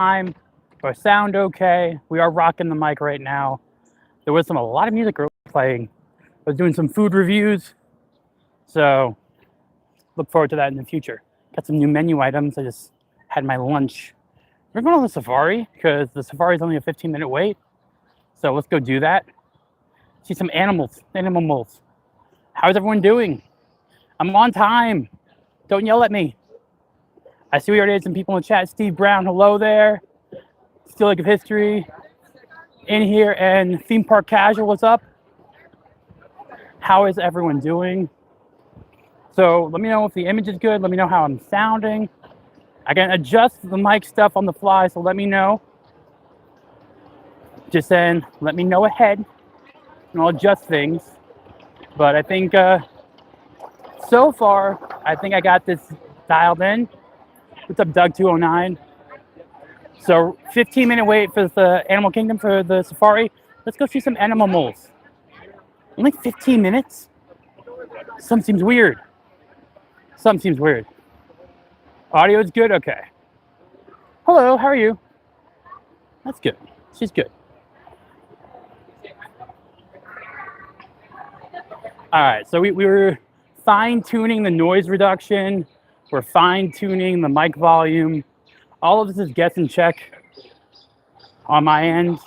time. Or sound okay. We are rocking the mic right now. There was a lot of music playing. I was doing some food reviews, so look forward to that in the future. Got some new menu items. I just had my lunch. We're going to the safari because the safari is only a 15-minute wait. So let's go do that. See some animals, animals. How's everyone doing? I'm on time. Don't yell at me. I see we already had some people in the chat. Steve Brown, hello there. Still Lake of History in here, and Theme Park Casual, what's up? How is everyone doing? So let me know if the image is good. Let me know how I'm sounding. I can adjust the mic stuff on the fly, so let me know. Just saying, let me know ahead, and I'll adjust things. But I think so far, I think I got this dialed in. What's up, Doug209? So 15-minute wait for the Animal Kingdom for the safari. Let's go see some animals. Only 15 minutes? Something seems weird. Something seems weird. Audio is good? Okay. Hello, how are you? That's good. She's good. All right, so we were fine-tuning the noise reduction. We're fine-tuning the mic volume. All of this is guess and check on my end,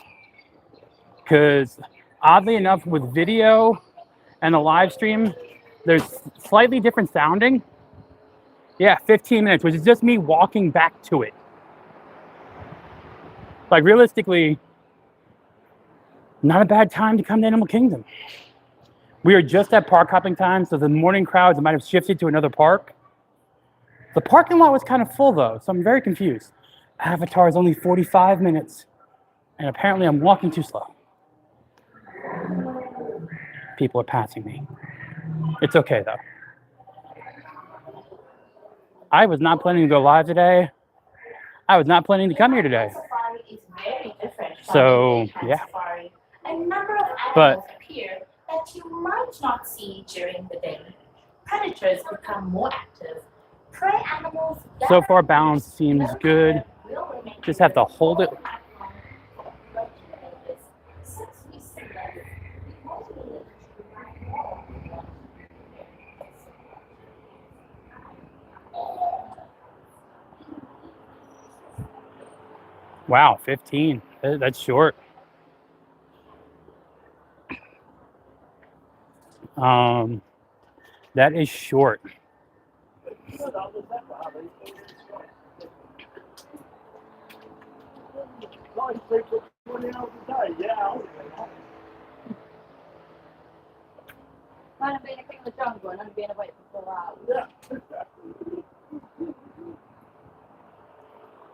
because oddly enough, with video and the live stream, there's slightly different sounding. Yeah, 15 minutes, which is just me walking back to it. Like realistically, not a bad time to come to Animal Kingdom. We are just at park hopping time, so the morning crowds might have shifted to another park. The parking lot was kind of full though, so I'm very confused. Avatar is only 45 minutes, and apparently I'm walking too slow. People are passing me. It's okay though. I was not planning to go live today. I was not planning to come here today. So, yeah. A number of animals appear that you might not see during the day. Predators become more active. Prey animals. So far, balance seems good. Just have to hold it. Wow, 15. That's short. That is short.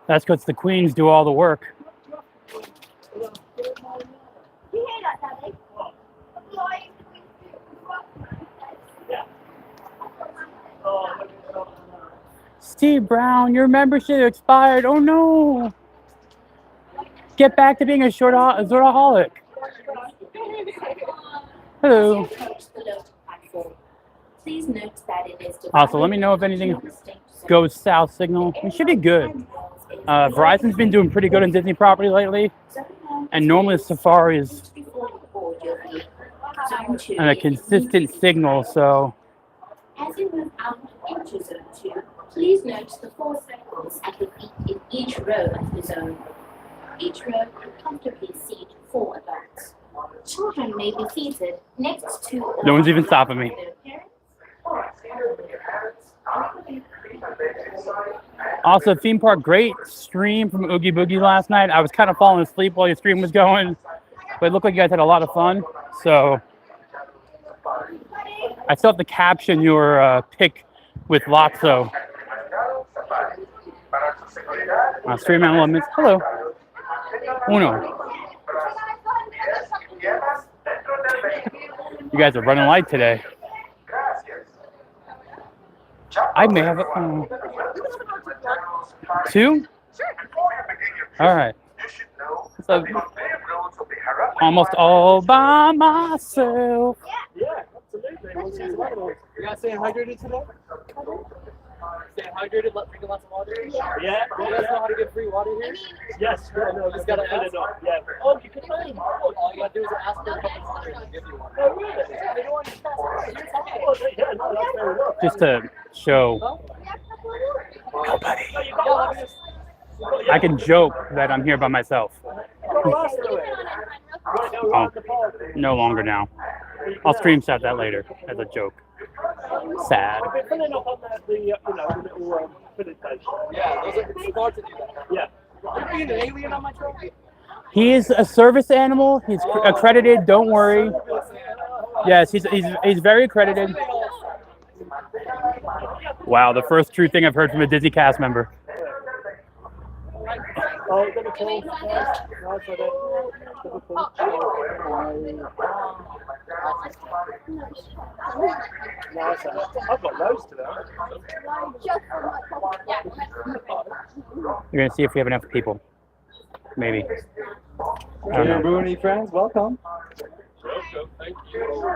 That's because the queens do all the work. Steve Brown, your membership expired. Oh no! Get back to being a Zoraholic. Hello. Also, let me know if anything goes south signal. We should be good. Verizon's been doing pretty good on Disney property lately, and normally Safari is a consistent signal, so. As you move out into Zone 2, please note the 4 circles at the feet in each row of the zone. Each row can comfortably seat 4 adults. Children may be seated next to. No one's even stopping me. Also, theme park, great stream from Oogie Boogie last night. I was kind of falling asleep while your stream was going, but it looked like you guys had a lot of fun. So I still have to caption your pick with Lotso. Stream elements. Hello. Uno. You guys are running light today. I may have 2? All right. So, almost all by myself. Yeah, absolutely. You guys staying hydrated today? Staying hydrated, drinking lots of water. Yeah. You guys know how to get free water here? Yes. Yeah. No. Just gotta fill ask. it up. Yeah. Oh, you can find them. All you gotta do is ask for a couple of water and they'll give you one. Oh, really? They don't want you to pass it. Oh, yeah. No, that's fair enough. Just to show Nobody. I can joke that I'm here by myself. Oh, no longer now. I'll stream shot that later as a joke. Sad. I've been filling up on the little filling station. Yeah, those are smart to do that. Yeah. You're being an alien on my trophy. He is a service animal. He's accredited. Don't worry. Yes, he's very accredited. Wow, the first true thing I've heard from a Disney cast member. Oh, it's gonna change. No, I've got loads to that. We're gonna see if we have enough people. Maybe. I don't know. Rooney friends, welcome. Welcome, thank you.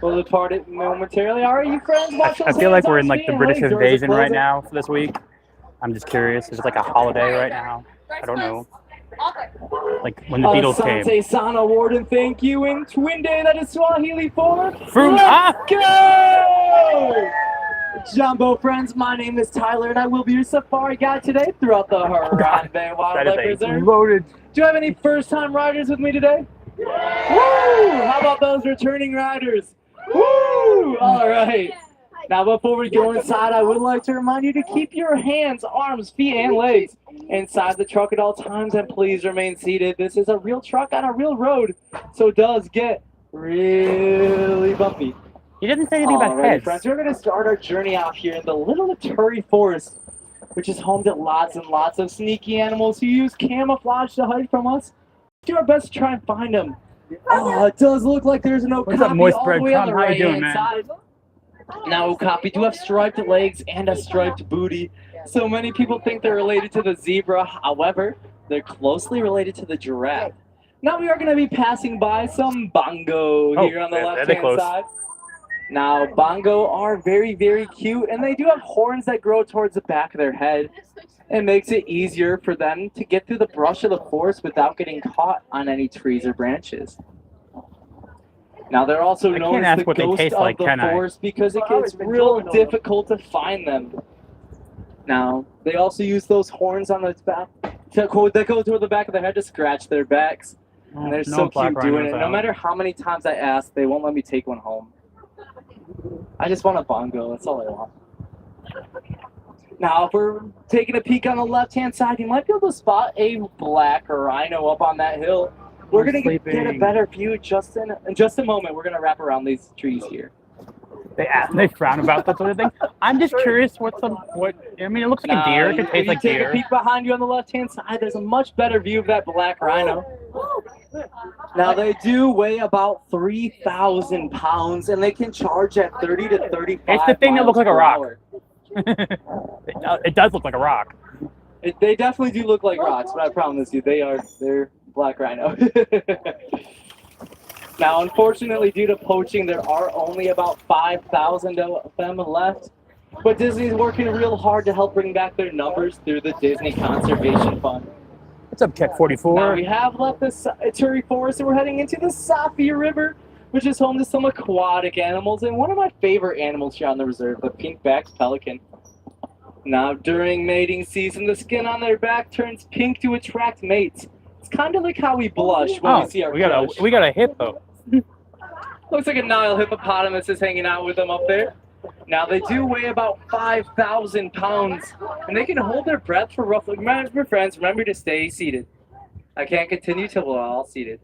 We'll depart it momentarily. All right, you friends, watch I those feel like hands we're on in like speed the and British legs. Doors are invasion right closing. now for this week. I'm just curious. Is it like a holiday right now? I don't know. Like when the Beatles came. Asante Sana Warden, thank you. And Twin Day, that is Swahili for. Vroom, Let's go! Jumbo friends, my name is Tyler, and I will be your safari guide today throughout the Harambe That Wildlife is a Reserve. loaded. Do you have any first-time riders with me today? Woo! How about those returning riders? Woo! All right. Now, before we go inside, I would like to remind you to keep your hands, arms, feet, and legs inside the truck at all times, and please remain seated. This is a real truck on a real road, so it does get really bumpy. He didn't say anything about Alrighty, heads. friends, we're going to start our journey out here in the Little Turi Forest, which is home to lots and lots of sneaky animals who use camouflage to hide from us. Do our best to try and find them. Oh, it does look like there's an What's up, okapi moist all bread the way on crumb? the How you doing, right-hand man? side. Now, okapi do have striped legs and a striped booty, so many people think they're related to the zebra. However, they're closely related to the giraffe. Now, we are going to be passing by some bongo Oh, here on the they're left-hand close. side. Now, bongo are very, very cute, and they do have horns that grow towards the back of their head. It makes it easier for them to get through the brush of the forest without getting caught on any trees or branches. Now, they're also I known can't as ask the what they ghost taste of like, the can I? forest because it Well, gets it's been real going on. difficult to find them. Now, they also use those horns on the back that go toward the back of their head to scratch their backs. And they're so black cute doing rhinos it. No out. matter how many times I ask, they won't let me take one home. I just want a bongo. That's all I want. Now, if we're taking a peek on the left-hand side, you might be able to spot a black rhino up on that hill. We're I'm going to get a sleeping. better view just in just a moment. We're going to wrap around these trees here. They frown about that sort of thing. I'm just curious what. I mean, it looks like a deer. It could If taste you like take deer. a peek behind you on the left-hand side, there's a much better view of that black rhino. Now, they do weigh about 3,000 pounds, and they can charge at 30 to 35 It's the thing that miles looks like a per rock. hour. It does look like a rock. They definitely do look like rocks, but I promise you, they're black rhino. Now, unfortunately, due to poaching, there are only about 5,000 of them left. But Disney's working real hard to help bring back their numbers through the Disney Conservation Fund. What's up, Cat Now, 44? we have left the Turi Forest, and we're heading into the Safi River, which is home to some aquatic animals, and one of my favorite animals here on the reserve, the pink-backed pelican. Now, during mating season, the skin on their back turns pink to attract mates. It's kind of like how we blush when we see our we got crush. a hippo. Looks like a Nile hippopotamus is hanging out with them up there. Now, they do weigh about 5,000 pounds, and they can hold their breath for roughly... Remember, friends, remember to stay seated. I can't continue till we're all seated.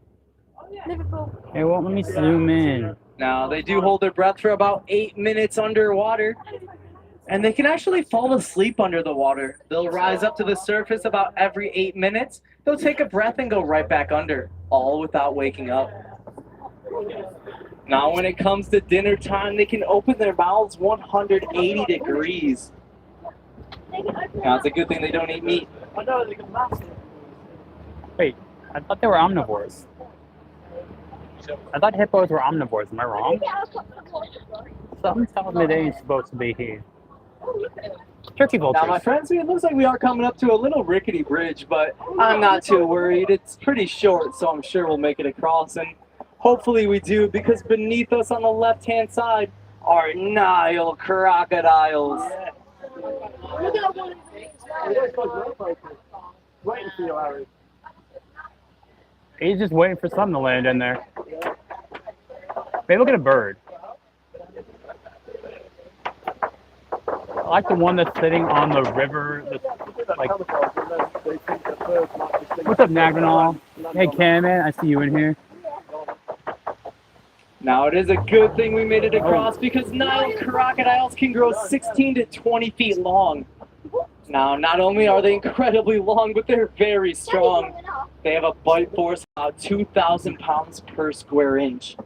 It won't let me zoom in. Now, they do hold their breath for about 8 minutes underwater, and they can actually fall asleep under the water. They'll rise up to the surface about every 8 minutes. They'll take a breath and go right back under, all without waking up. Now, when it comes to dinner time, they can open their mouths 180 degrees. Now, it's a good thing they don't eat meat. I know they can master. Wait, I thought they were omnivores. I thought hippos were omnivores. Am I wrong? Something tells me they're supposed to be here. Turkey Now, my vultures. friends, it looks like we are coming up to a little rickety bridge, but I'm not too worried. It's pretty short, so I'm sure we'll make it across, and hopefully we do, because beneath us on the left-hand side are Nile crocodiles. Waiting for you, Harry. He's just waiting for something to land in there. Maybe look at a bird. I like the one that's sitting on the river. Like, what's up, Nagnal? Hey, Cam, man, I see you in here. Now, it is a good thing we made it across, because Nile crocodiles can grow 16 to 20 feet long. Now, not only are they incredibly long, but they're very strong. They have a bite force of about 2,000 pounds per square inch.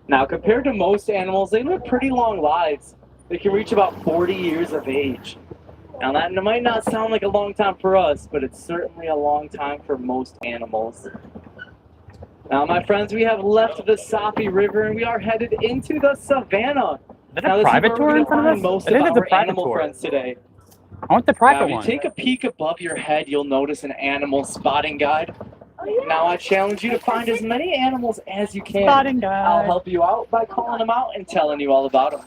Now, compared to most animals, they live pretty long lives. They can reach about 40 years of age. Now, that might not sound like a long time for us, but it's certainly a long time for most animals. Now, my friends, we have left the Safi River, and we are headed into the savannah. Is Now, that a this is private where tour we're in gonna front find of us? most I think of it's a our private animal tour. friends today. I want the Now, private if you one. take a peek above your head, you'll notice an animal spotting guide. Now, I challenge you to find as many animals as you can. Spotting I'll guy. help you out by calling them out and telling you all about them.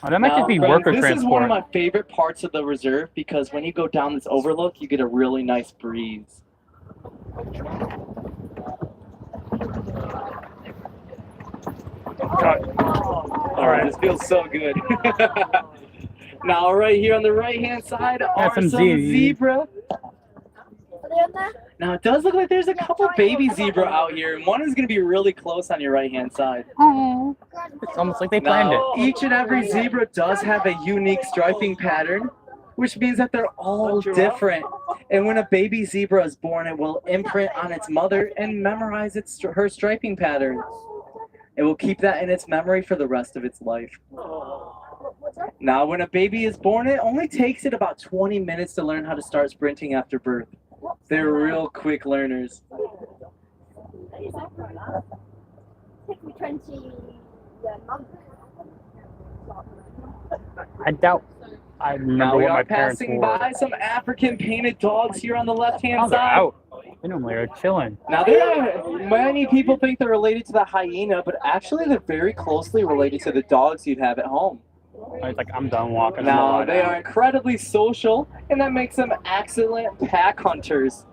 Oh, that might Now, just be friends, worker this is one of transport. my favorite parts of the reserve, because when you go down this overlook, you get a really nice breeze. All right, this feels so good. Now, right here on the right-hand side are some some zebra. zebra. Now, it does look like there's a couple baby zebra out here, and one is going to be really close on your right-hand side. Oh, it's almost like they planned Now, it. each and every zebra does have a unique striping pattern, which means that they're all different. And when a baby zebra is born, it will imprint on its mother and memorize her striping pattern. It will keep that in its memory for the rest of its life. Now, when a baby is born, it only takes it about 20 minutes to learn how to start sprinting after birth. They're real quick learners. Take me 20 months. I doubt. I Now remember we what my are parents passing wore. by some African painted dogs here on the left-hand Oh, they're side. out. They normally are chilling. Now, many people think they're related to the hyena, but actually they're very closely related to the dogs you'd have at home. It's like, I'm done walking. Now, they are incredibly social, and that makes them excellent pack hunters.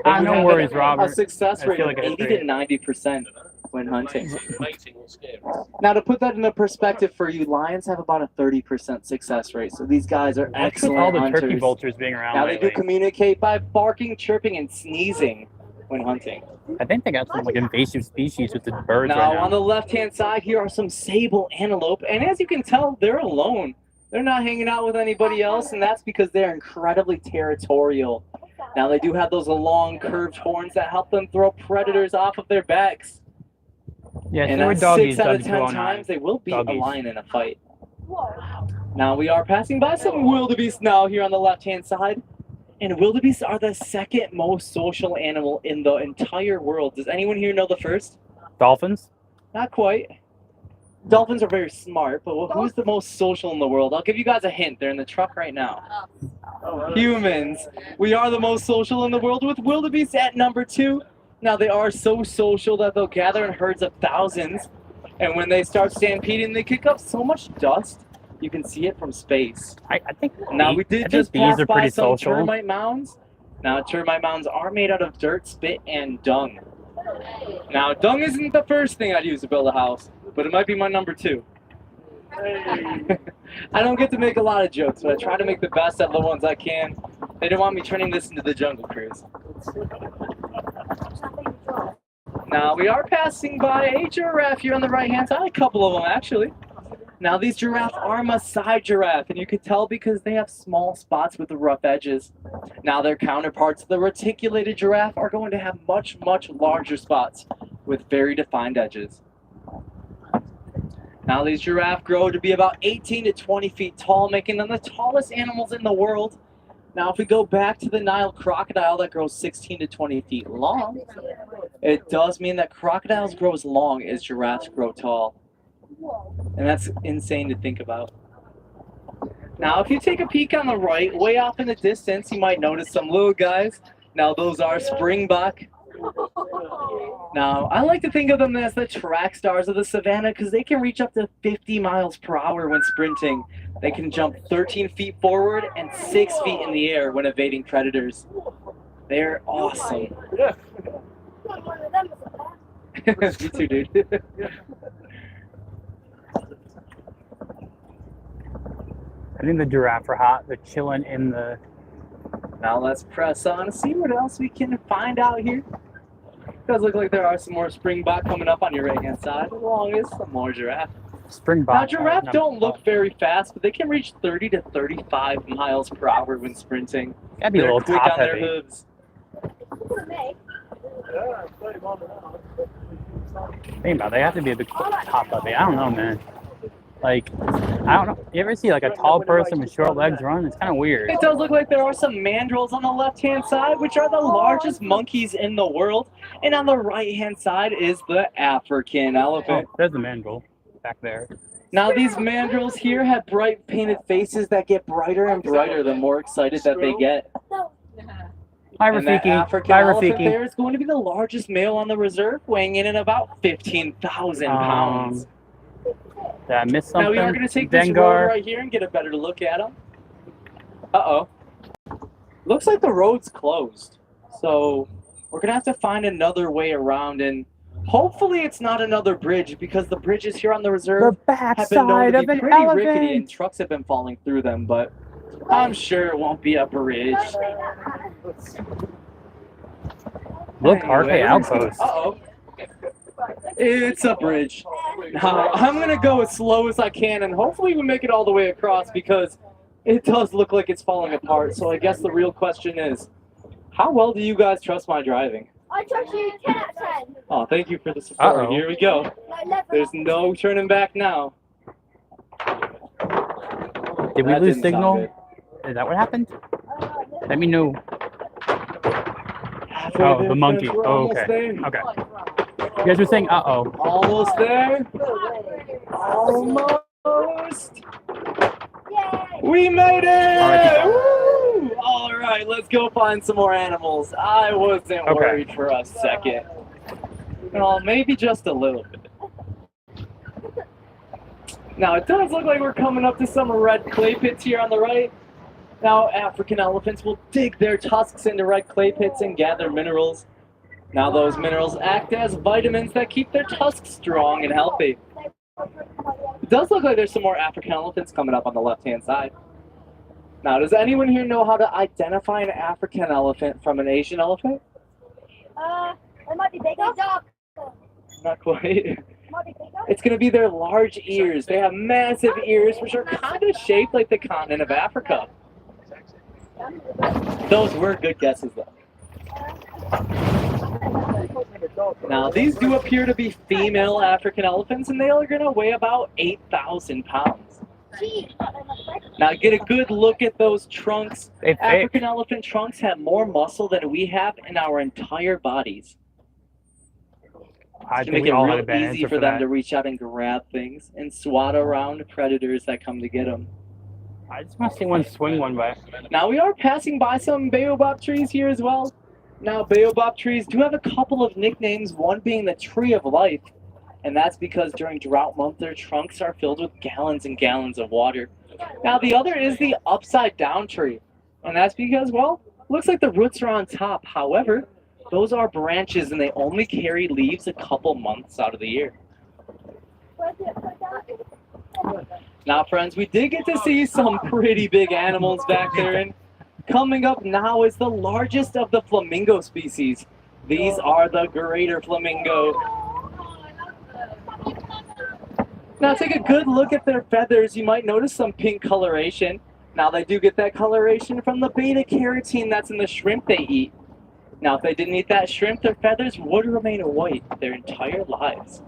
Ah, And we no have worries, a Robert. success I rate feel of like I 80 agree. to 90% when hunting. Now, to put that into perspective for you, lions have about a 30% success rate, so these guys are What's with excellent all the turkey hunters. vultures being around Now, they do lately? communicate by barking, chirping, and sneezing when hunting. I think they got some like invasive species with the birds Now, right now. on the left-hand side, here are some sable antelope, and as you can tell, they're alone. They're not hanging out with anybody else, and that's because they're incredibly territorial. Now, they do have those long, curved horns that help them throw predators off of their backs. Yeah, And so we're at doggies, 6 out of Doggy 10 209. times, they will beat Doggies. a lion in a fight. Now, we are passing by some wildebeest now here on the left-hand side. And wildebeest are the second most social animal in the entire world. Does anyone here know the first? Dolphins? Not quite. Dolphins are very smart, but who's the most social in the world? I'll give you guys a hint. They're in the truck right now. Humans. We are the most social in the world, with wildebeest at number 2. Now, they are so social that they'll gather in herds of thousands. And when they start stampeding, they kick up so much dust, you can see it from space. I think. Now, we I did think just bees pass are by pretty some social. termite mounds. Now, termite mounds are made out of dirt, spit, and dung. Now, dung isn't the first thing I'd use to build a house, but it might be my number 2. I don't get to make a lot of jokes, but I try to make the best out of the ones I can. They didn't want me turning this into the Jungle Cruise. Now, we are passing by a giraffe here on the right-hand side, a couple of them actually. Now, these giraffes are Maasai giraffe, and you can tell because they have small spots with the rough edges. Now, their counterparts, the reticulated giraffe, are going to have much, much larger spots with very defined edges. Now, these giraffes grow to be about 18 to 20 feet tall, making them the tallest animals in the world. Now, if we go back to the Nile crocodile that grows 16 to 20 feet long, it does mean that crocodiles grow as long as giraffes grow tall. Whoa. And that's insane to think about. Now, if you take a peek on the right, way off in the distance, you might notice some little guys. Now, those are springbuck. Now, I like to think of them as the track stars of the savannah because they can reach up to 50 miles per hour when sprinting. They can jump 13 feet forward and 6 feet in the air when evading predators. They're awesome. Not one of them is a bad. Me too, dude. I think the giraffe are hot. They're chilling in the. Now let's press on and see what else we can find out here. Does look like there are some more springbok coming up on your right hand side, along with some more giraffe. Springbok. Now giraffe don't look very fast, but they can reach 30 to 35 miles per hour when sprinting. Gotta be a They're little quick top on their heavy. hooves. For me. Think about it, they have to be a bit top heavy. I don't know, man. Like, I don't know. You ever see like a tall person with short legs run? It's kind of weird. It does look like there are some mandrills on the left-hand side, which are the largest monkeys in the world. And on the right-hand side is the African Oh, elephant. there's the mandrill back there. Now these mandrills here have bright painted faces that get brighter and brighter the more excited that they get. No. Hi, And that Rafiki. African Bye, elephant Rafiki. there is going to be the largest male on the reserve, weighing in at about 15,000 pounds. Did I miss Now something? we are going to take this road Dengar. right here and get a better look at him. Uh-oh. Looks like the road's closed. So we're going to have to find another way around, and hopefully it's not another bridge because the bridges here on the The reserve have been known backside to of be an pretty rickety and elephant. trucks have been falling through them, but I'm sure it won't be a bridge. Don't say that. Look, RK Anyways. Outpost. Uh-oh. It's a bridge. Now, I'm going to go as slow as I can, and hopefully we make it all the way across because it does look like it's falling apart. So I guess the real question is, how well do you guys trust my driving? I trust you 10 out of 10. Oh, thank you for the support. Uh-oh. Here we go. No, 11. There's no turning back now. Did we That lose didn't sound signal? good. Is that what happened? Yeah. Let me know. Halfway Oh, there, the monkey. friends. We're Oh, almost okay. there. Okay. You guys were saying, uh-oh. Almost there. Almost. Yay. We made it! Alright, Woo! All right, let's go find some more animals. I wasn't Okay. worried for a second. Well, maybe just a little bit. Now, it does look like we're coming up to some red clay pits here on the right. Now, African elephants will dig their tusks into red clay pits and gather minerals. Now, those minerals act as vitamins that keep their tusks strong and healthy. It does look like there's some more African elephants coming up on the left-hand side. Now, does anyone here know how to identify an African elephant from an Asian elephant? It might be bigger. Not quite. Might be bigger. It's going to be their large ears. They have massive ears, which are kind of shaped like the continent of Africa. Those were good guesses, though. Now, these do appear to be female African elephants, and they are going to weigh about 8,000 pounds. Gee. Now, get a good look at those trunks. They fake. African elephant trunks have more muscle than we have in our entire bodies. I To think make we it all had a real bad easy answer for for them that. to reach out and grab things and swat around predators that come to get them. I just want to see one swing one by. Now, we are passing by some baobab trees here as well. Now, baobab trees do have a couple of nicknames, one being the tree of life, and that's because during drought month, their trunks are filled with gallons and gallons of water. Now, the other is the upside down tree, and that's because, well, looks like the roots are on top. However, those are branches, and they only carry leaves a couple months out of the year. Where's it? Where's that? Now, friends, we did get to see some pretty big animals back there, and coming up now is the largest of the flamingo species. These are the greater flamingo. Now, take a good look at their feathers. You might notice some pink coloration. Now, they do get that coloration from the beta-carotene that's in the shrimp they eat. Now, if they didn't eat that shrimp, their feathers would remain white their entire lives.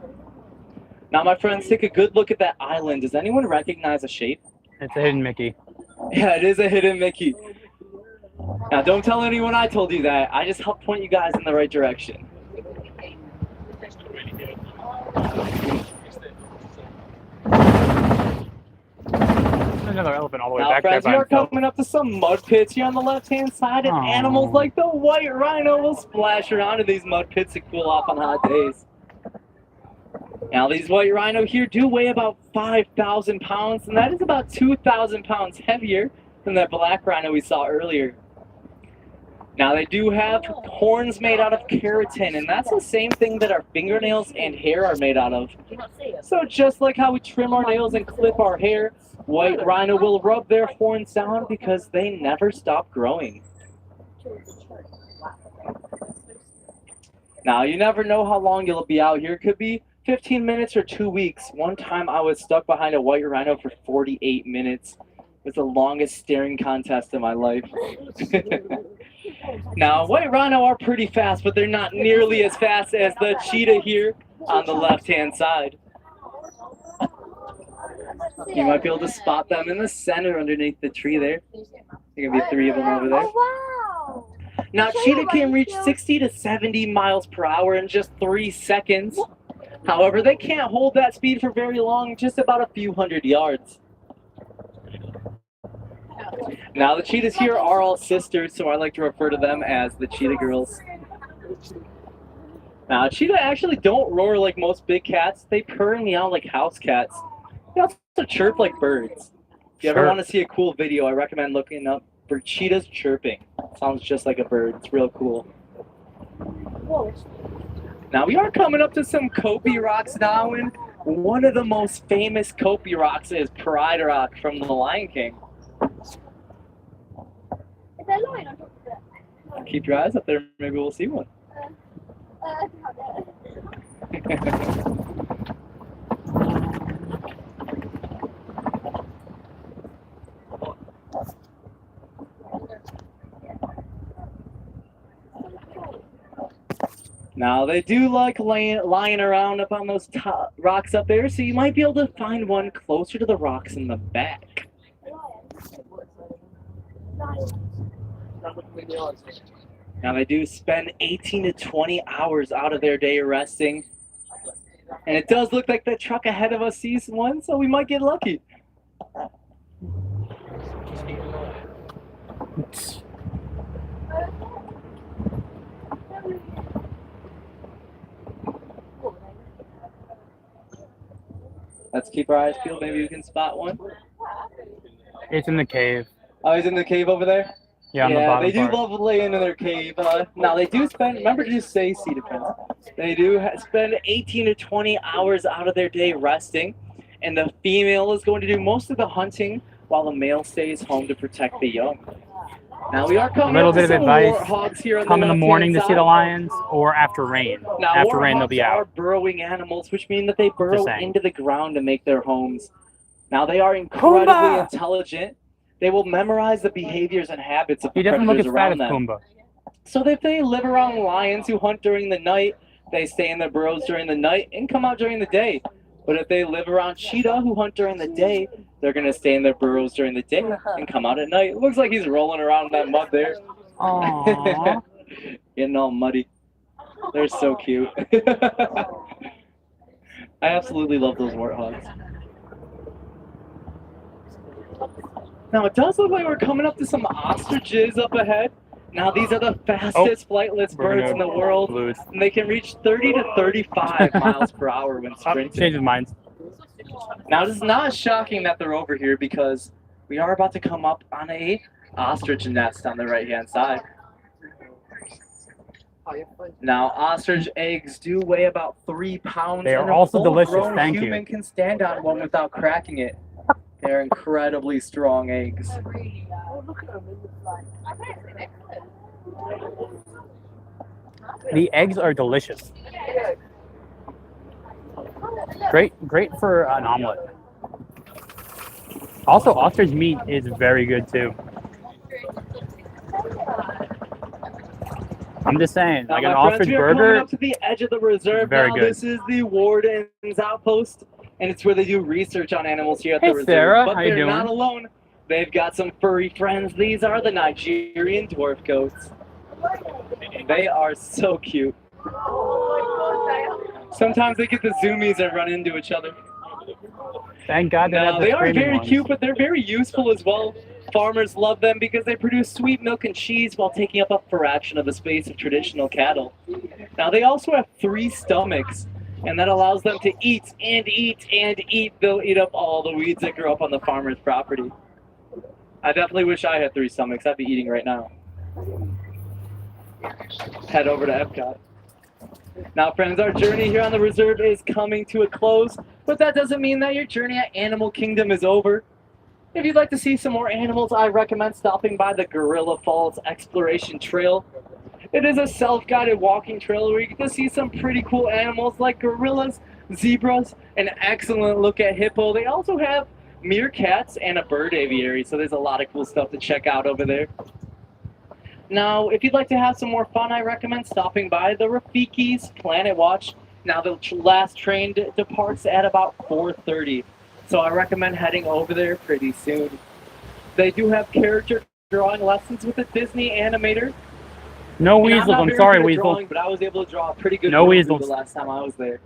Now, my friends, take a good look at that island. Does anyone recognize a shape? It's a hidden Mickey. Yeah, it is a hidden Mickey. Now, don't tell anyone I told you that. I just helped point you guys in the right direction. There's another elephant all the way Now, back there friends, we by are himself. coming up to some mud pits here on the left-hand side, and Aw. animals like the white rhino will splash around in these mud pits to cool off on hot days. Now, these white rhino here do weigh about 5,000 pounds, and that is about 2,000 pounds heavier than that black rhino we saw earlier. Now, they do have horns made out of keratin, and that's the same thing that our fingernails and hair are made out of. So just like how we trim our nails and clip our hair, white rhino will rub their horns down because they never stop growing. Now, you never know how long you'll be out here. It could be 15 minutes or 2 weeks. One time I was stuck behind a white rhino for 48 minutes. It was the longest staring contest of my life. Now, white rhino are pretty fast, but they're not nearly as fast as the cheetah here on the left-hand side. You might be able to spot them in the center underneath the tree there. There can be 3 of them over there. Oh, wow. Now, cheetah can reach 60 to 70 miles per hour in just 3 seconds. However, they can't hold that speed for very long, just about a few hundred yards. Now, the cheetahs here are all sisters, so I like to refer to them as the cheetah girls. Now, cheetah actually don't roar like most big cats. They purr and meow like house cats. They also chirp like birds. If you ever Sure. want to see a cool video, I recommend looking up for cheetahs chirping. Sounds just like a bird. It's real cool. Whoa. Now, we are coming up to some Kopi rocks now, and one of the most famous Kopi rocks is Pride Rock from The Lion King. Is there a lion on top of it? Keep your eyes up there, maybe we'll see one. Now, they do like lying around up on those top rocks up there, so you might be able to find one closer to the rocks in the back. Now, they do spend 18 to 20 hours out of their day resting. And it does look like the truck ahead of us sees one, so we might get lucky. Let's keep our eyes peeled. Maybe we can spot one. It's in the cave. Oh, he's in the cave over there? Yeah, on the Yeah, bottom they do part. love laying in their cave. Now, they do spend, remember to just say cedar pins. They do spend 18 to 20 hours out of their day resting, and the female is going to do most of the hunting while the male stays home to protect the young. Now, we are coming A little up to bit of some advice. warthogs here on Come in the left-hand morning to see the side. lions, or after rain. Now, After rain, they'll be warthogs are out. burrowing animals, which mean that they burrow saying. into the ground to make their homes. Now, they are incredibly Pumbaa! intelligent. They will memorize the behaviors and habits of He the doesn't look predators as fat around as them. Pumbaa. So if they live around lions who hunt during the night, they stay in their burrows during the night and come out during the day. But if they live around cheetah who hunt during the day, they're going to stay in their burrows during the day and come out at night. It looks like he's rolling around in that mud there. Aww. Getting all muddy. They're so cute. I absolutely love those warthogs. Now, it does look like we're coming up to some ostriches up ahead. Now, these are the fastest flightless We're birds in the world, Lose. and they can reach 30 to 35 miles per hour when Oh, sprinting. change his mind. Now, this is not shocking that they're over here because we are about to come up on a ostrich nest on the right-hand side. Now, ostrich eggs do weigh about 3 pounds. They are and a also delicious, full-grown thank you. human can stand on one without cracking it. They're incredibly strong eggs. The eggs are delicious. Great for an omelet. Also, ostrich meat is very good too. I'm just saying, like Now, an my friends, ostrich we are coming burger. up to the edge of the reserve. Very now, good. This is the warden's outpost, and it's where they do research on animals here at Hey, the reserve. Sarah, But how you they're doing? not alone. They've got some furry friends. These are the Nigerian dwarf goats. They are so cute. Sometimes they get the zoomies and run into each other. Thank God they have No, the they are screaming very ones. cute, but they're very useful as well. Farmers love them because they produce sweet milk and cheese while taking up a fraction of the space of traditional cattle. Now, they also have 3 stomachs, and that allows them to eat and eat and eat. They'll eat up all the weeds that grow up on the farmer's property. I definitely wish I had 3 stomachs. I'd be eating right now. Head over to Epcot. Now, friends, our journey here on the reserve is coming to a close, but that doesn't mean that your journey at Animal Kingdom is over. If you'd like to see some more animals, I recommend stopping by the Gorilla Falls Exploration Trail. It is a self-guided walking trail where you get to see some pretty cool animals like gorillas, zebras, an excellent look at hippo. They also have meerkats and a bird aviary, so there's a lot of cool stuff to check out over there. Now, if you'd like to have some more fun, I recommend stopping by the Rafiki's Planet Watch. Now, the last train departs at about 4:30, so I recommend heading over there pretty soon. They do have character drawing lessons with a Disney animator. No And weasels. not I'm very sorry, good at Weasel. drawing, but I was able to draw a pretty good No Weasel weasels. the last time I was there.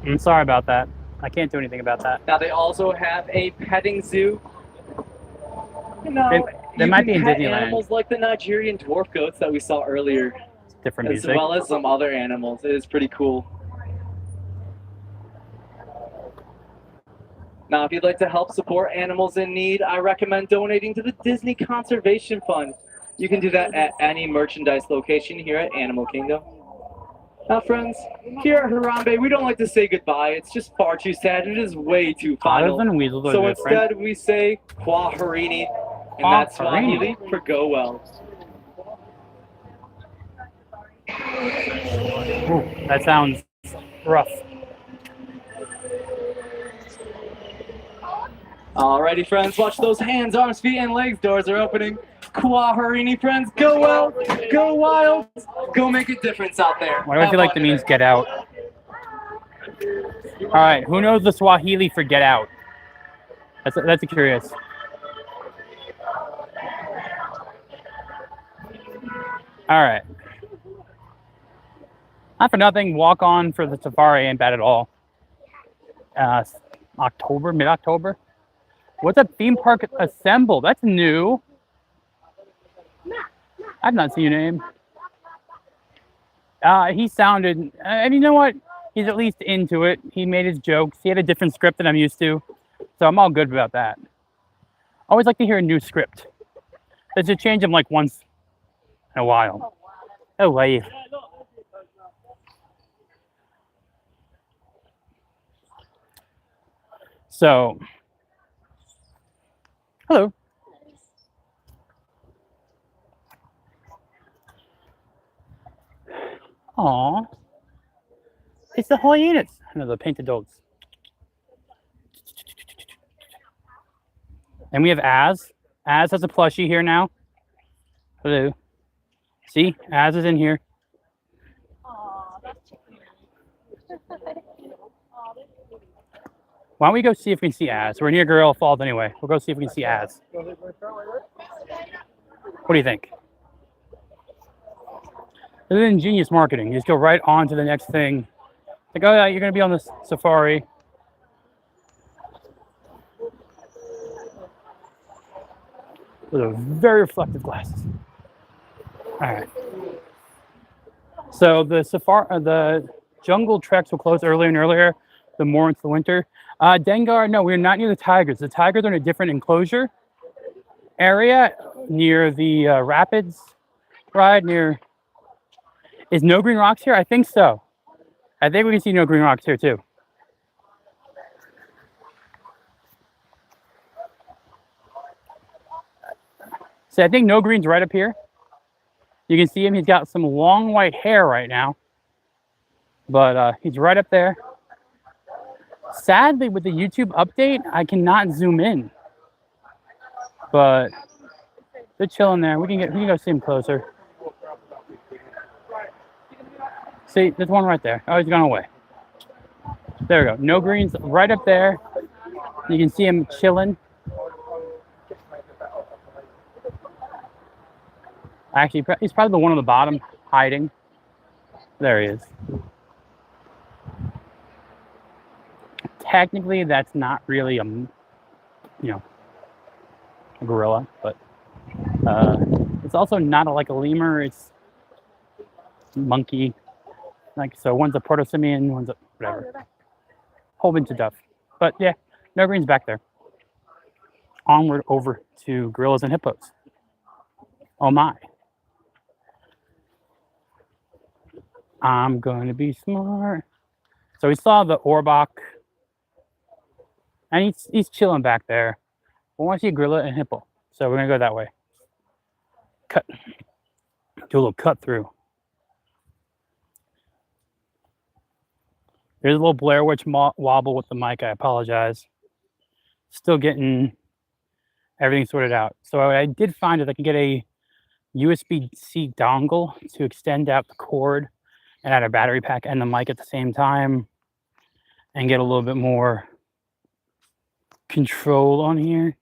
I'm sorry about that. I can't do anything about that. Now, they also have a petting zoo. You know, They you might can be in pet Disneyland. animals like the Nigerian dwarf goats that we saw earlier, It's different as music. well as some other animals. It is pretty cool. Now, if you'd like to help support animals in need, I recommend donating to the Disney Conservation Fund. You can do that at any merchandise location here at Animal Kingdom. Now, friends, here at Harambe, we don't like to say goodbye. It's just far too sad. It is way too Otters final. and weasels are So different. instead, we say Kwaherini, and that's Kwaherini. Swahili for go well. Ooh, that sounds rough. Alrighty, friends, watch those hands, arms, feet, and legs. Doors are opening. Kwaherini, friends, go well, go wild, go make a difference out there. Why do I feel like that means get out? All right, who knows the Swahili for get out? That's curious. All right. Not for nothing, walk on for the safari ain't bad at all. October, mid-October. What's up, theme park assemble? That's new. I've not seen your name. He sounded, and you know what? He's at least into it. He made his jokes. He had a different script than I'm used to. So I'm all good about that. I always like to hear a new script. They should change them like once in a while. Oh, wait. So, hello. Aw. It's the hyenas. No, the painted dogs. And we have Az. Az has a plushie here now. Hello. See, Az is in here. Aw, that's Why don't we go see if we can see Az? We're near Gorilla Falls anyway. We'll go see if we can see Az. What do you think? This is ingenious marketing. You just go right on to the next thing. Like, oh yeah, you're gonna be on the safari. With a very reflective glasses. All right. So the the jungle treks will close earlier and earlier, the more into the winter. Dengar, no, we're not near the tigers. The tigers are in a different enclosure area near the rapids ride. Near, is No Green Rocks here? I think so. I think we can see No Green Rocks here too. So I think No Green's right up here. You can see him. He's got some long white hair right now, but he's right up there. Sadly, with the YouTube update, I cannot zoom in, but they're chilling there. We can go see him closer. See, there's one right there. Oh, he's gone away. There we go. No Green's right up there. You can see him chilling. Actually, he's probably the one on the bottom hiding. There he is. technically that's not really a gorilla, but it's also not like a lemur. It's monkey. Like, so one's a proto-simian, one's a whatever. Whole bunch of stuff. But yeah, no green's back there. Onward over to gorillas and hippos. Oh my. I'm going to be smart. So we saw the Orbach. And he's chilling back there. We want to see a gorilla and hippo. So we're going to go that way. Cut. Do a little cut through. There's a little Blair Witch wobble with the mic. I apologize. Still getting everything sorted out. So what I did find is I can get a USB-C dongle to extend out the cord and add a battery pack and the mic at the same time and get a little bit more control on here.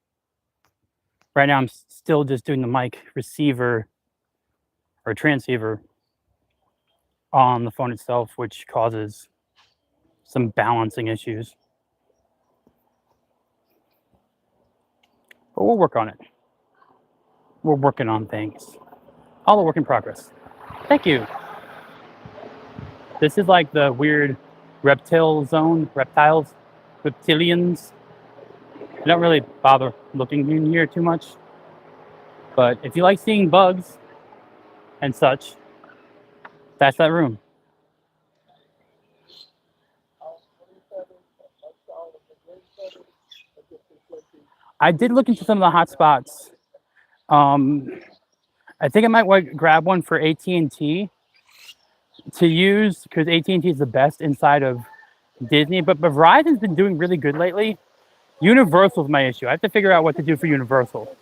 Right now I'm still just doing the mic receiver or transceiver on the phone itself, which causes some balancing issues. But we'll work on it. We're working on things. All a work in progress. Thank you. This is like the weird reptile zone, reptiles, reptilians. I don't really bother looking in here too much. But if you like seeing bugs and such, that's that room. I did look into some of the hot spots. I think I might grab one for AT&T to use because AT&T is the best inside of Disney, but Verizon's been doing really good lately. Universal's my issue. I have to figure out what to do for Universal.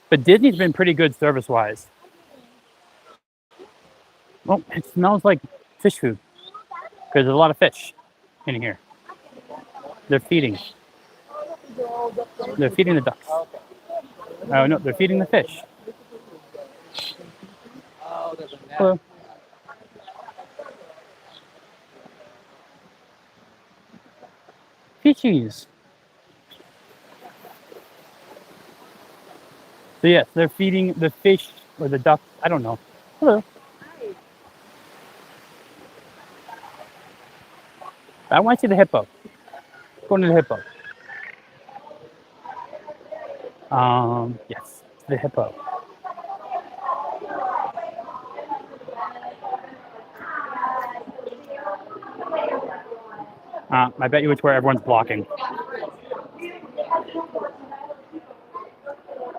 But Disney's been pretty good service-wise. Well, it smells like fish food because there's a lot of fish in here. They're feeding. They're feeding the ducks. Oh no, they're feeding the fish. Hello. Fishies. So yes, they're feeding the fish or the ducks. I don't know. Hello. I want to see the hippo. Going to the hippo. Yes, the hippo. I bet you it's where everyone's blocking.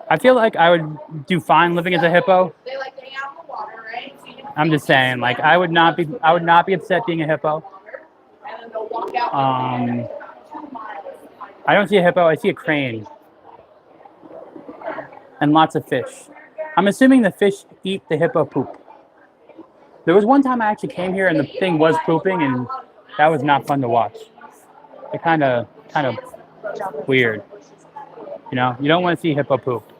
I feel like I would do fine living as a hippo. They like to hang out in the water, right? So you I'm just saying, like I would not be upset being a hippo. and then they'll walk out. I don't see a hippo, I see a crane. And lots of fish. I'm assuming the fish eat the hippo poop. There was one time I actually came here and the thing was pooping and that was not fun to watch. It kind of weird. You know, you don't want to see hippo poop.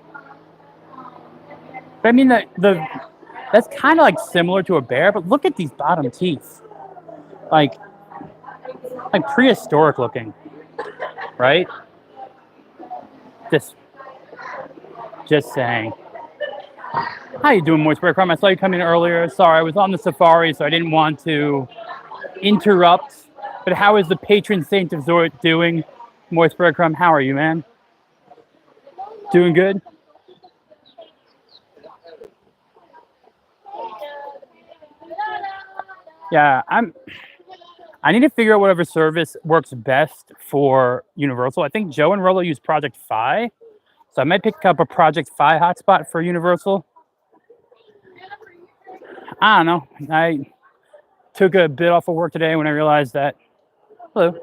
But I mean, that's kind of like similar to a bear, but look at these bottom teeth. Like prehistoric looking, right? Just saying. How you doing, Moist Breadcrumb? I saw you come in earlier. Sorry, I was on the safari, so I didn't want to interrupt. But how is the patron saint of Zort doing? Moist Breadcrumb, how are you, man? Doing good? Yeah, I need to figure out whatever service works best for Universal. I think Joe and Rollo use Project Fi. So I might pick up a Project Fi hotspot for Universal. I don't know. I took a bit off of work today when I realized that, hello,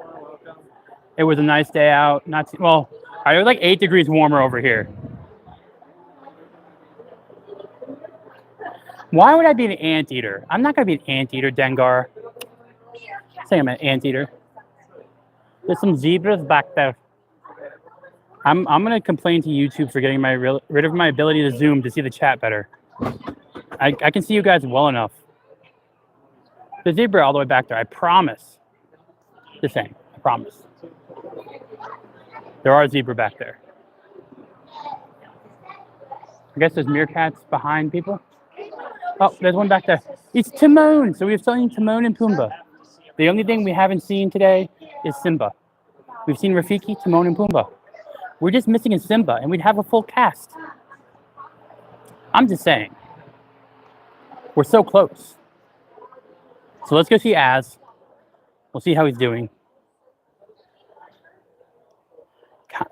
it was a nice day out. It was like 8 degrees warmer over here. Why would I be an anteater? I'm not going to be an anteater, Dengar. Say I'm an anteater. There's some zebras back there. I'm going to complain to YouTube for getting rid of my ability to zoom to see the chat better. I can see you guys well enough. The zebra all the way back there, I promise. Just saying, I promise. There are zebra back there. I guess there's meerkats behind people. Oh, there's one back there. It's Timon. So we've seen Timon and Pumbaa. The only thing we haven't seen today is Simba. We've seen Rafiki, Timon, and Pumbaa. We're just missing a Simba, and we'd have a full cast. I'm just saying. We're so close. So let's go see Az. We'll see how he's doing.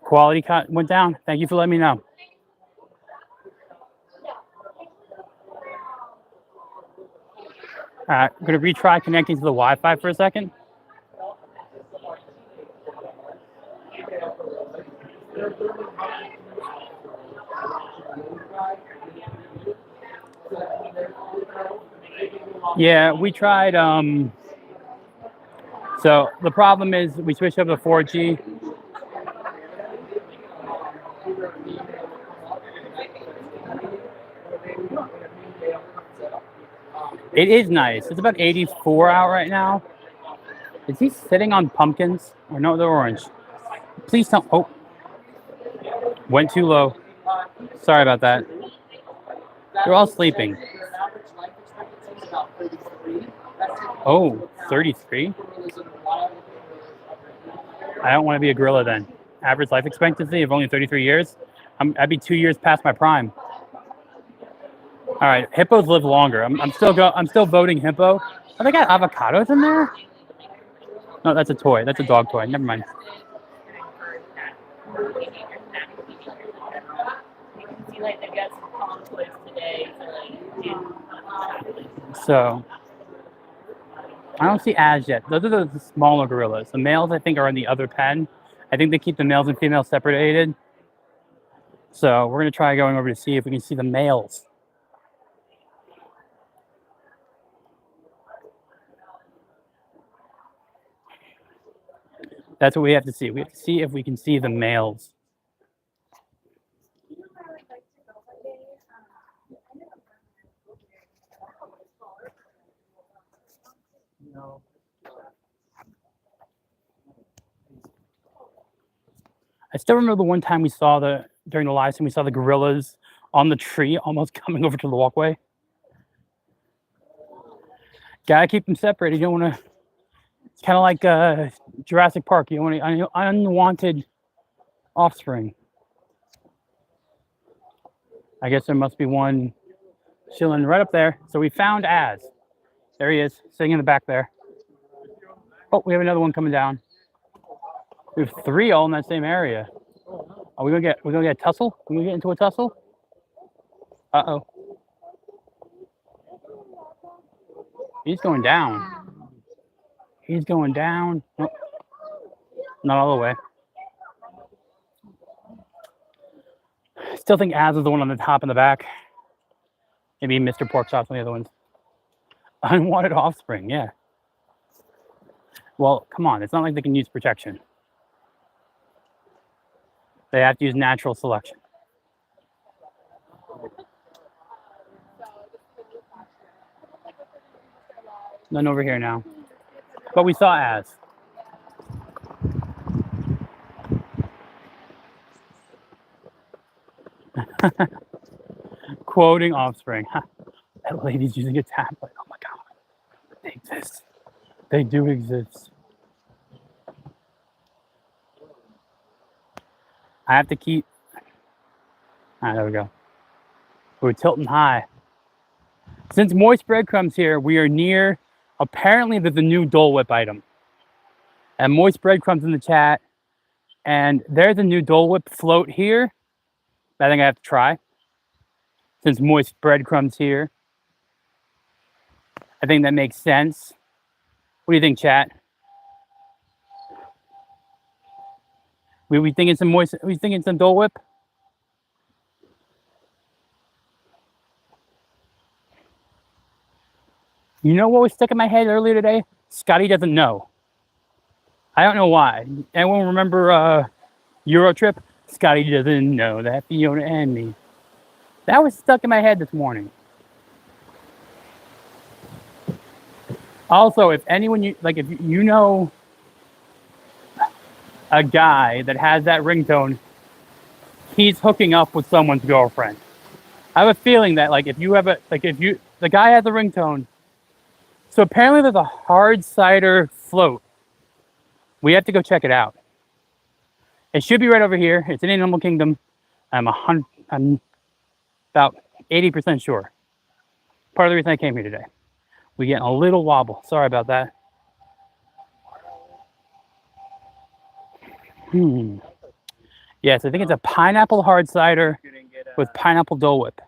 Quality went down. Thank you for letting me know. I'm going to retry connecting to the Wi-Fi for a second. Yeah, we tried. So the problem is we switched over to 4G. It is nice. It's about 84 out right now. Is he sitting on pumpkins? Or no, they're orange. Please don't. Oh. Went too low. Sorry about that. They're all sleeping. Oh, 33? I don't want to be a gorilla then. Average life expectancy of only 33 years? I'd be 2 years past my prime. All right, hippos live longer. I'm still voting hippo. Oh, they got avocados in there? No, that's a toy. That's a dog toy. Never mind. So, I don't see Az yet. Those are the smaller gorillas. The males, I think, are in the other pen. I think they keep the males and females separated. So, we're going to try going over to see if we can see the males. That's what we have to see. We have to see if we can see the males. I still remember the one time we saw during the live stream, we saw the gorillas on the tree almost coming over to the walkway. Gotta keep them separated. You don't want to. It's kind of like Jurassic Park. You don't want any unwanted offspring. I guess there must be one chilling right up there. So we found Az. There he is, sitting in the back there. Oh, we have another one coming down. We have 3 all in that same area. Are we gonna get a tussle? Are we gonna get into a tussle? Uh-oh. He's going down. He's going down. Nope. Not all the way. Still think Az is the one on the top and the back. Maybe Mr. Porkchop's on the other ones. Unwanted offspring, yeah. Well, come on. It's not like they can use protection. They have to use natural selection. None over here now. But we saw Az. Quoting offspring. That lady's using a tablet. Oh my God. They exist. They do exist. I have to keep. There we go. We're tilting high. Since Moist Breadcrumb's here, we are near. Apparently, there's a new Dole Whip item. And Moist Breadcrumb's in the chat. And there's a new Dole Whip float here. I think I have to try. Since Moist Breadcrumb's here. I think that makes sense. What do you think, chat? We thinking some Dole Whip? You know what was stuck in my head earlier today? Scotty doesn't know. I don't know why. Anyone remember Euro Trip? Scotty doesn't know that Fiona and me. That was stuck in my head this morning. Also, if anyone if you know, a guy that has that ringtone, he's hooking up with someone's girlfriend. I have a feeling that like if the guy has a ringtone. So apparently there's a hard cider float. We have to go check it out. It should be right over here. It's in Animal Kingdom. I'm about 80% sure. Part of the reason I came here today. We getting a little wobble. Sorry about that. Yes, I think it's a pineapple hard cider with pineapple Dole Whip.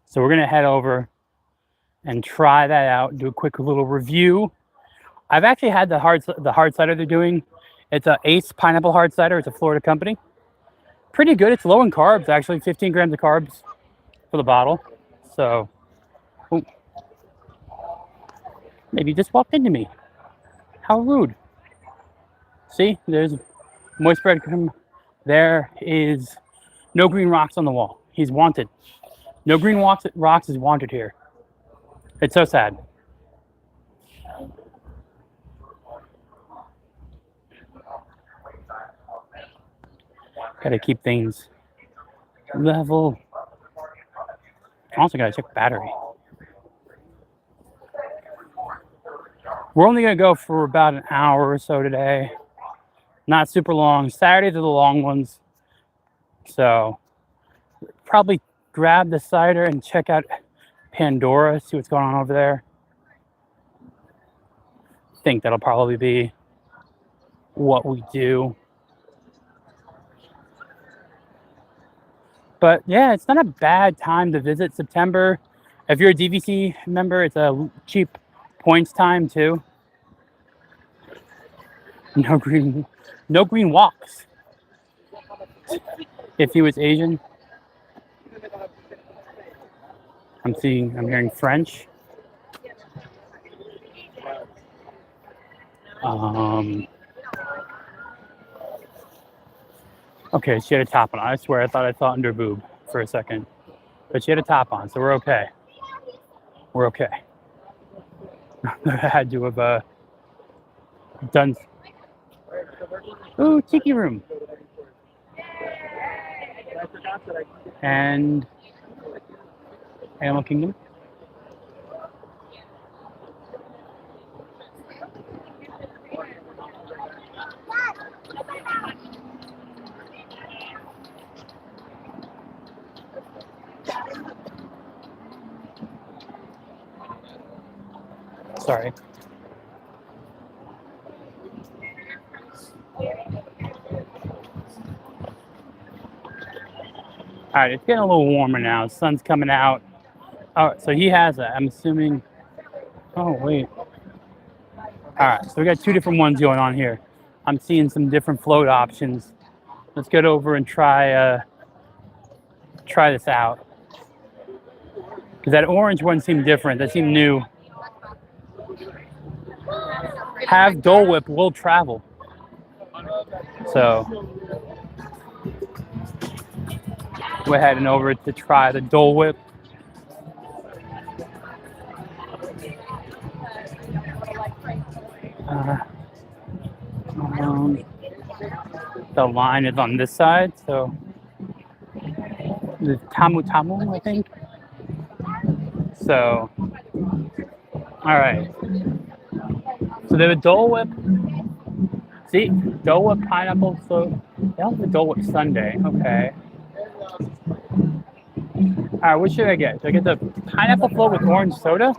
So we're gonna head over and try that out. Do a quick little review. I've actually had the hard cider they're doing. It's a Ace pineapple hard cider. It's a Florida company. Pretty good. It's low in carbs, actually. 15 grams of carbs for the bottle. So, ooh. Maybe you just walked into me. How rude. See, there's moist breadcrumb. There is no green rocks on the wall. He's wanted. No green rocks is wanted here. It's so sad. Gotta keep things level. Also gotta check battery. We're only gonna go for about an hour or so today. Not super long. Saturdays are the long ones. So probably grab the cider and check out Pandora, see what's going on over there. I think that'll probably be what we do. But yeah, it's not a bad time to visit September. If you're a DVC member, it's a cheap points time too. No green walks. If he was Asian. I'm hearing French. Okay, she had a top on. I swear I thought I saw under boob for a second. But she had a top on, so we're okay. We're okay. I had to have done. Ooh, tiki room. And Animal Kingdom. Sorry. All right, it's getting a little warmer now. The sun's coming out. Oh, so he has that. I'm assuming. Oh, wait. All right, so we got two different ones going on here. I'm seeing some different float options. Let's get over and try this out. Because that orange one seemed different. That seemed new. Have Dole Whip will travel. So we're heading over to try the Dole Whip. The line is on this side, so the Tamu Tamu, I think. So, all right. So they have a Dole Whip. See, Dole Whip pineapple float. They don't have the Dole Whip sundae. Okay. All right, what should I get? Should I get the pineapple float with orange soda?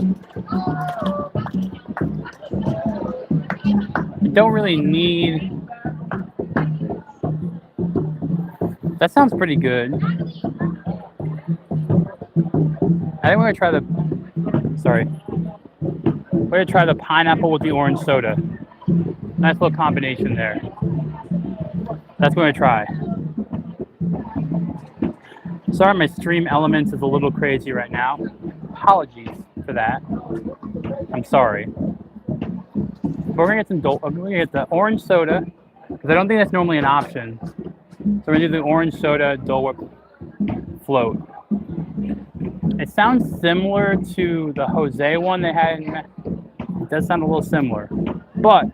I don't really need. That sounds pretty good. I think we're gonna try the. Sorry. We're gonna try the pineapple with the orange soda. Nice little combination there. That's what I'm gonna try. Sorry, my stream elements is a little crazy right now. Apologies for that. I'm sorry. But we're gonna get we're gonna get the orange soda because I don't think that's normally an option. So we're gonna do the orange soda Dole Whip float. It sounds similar to the Jose one they had. It does sound a little similar. But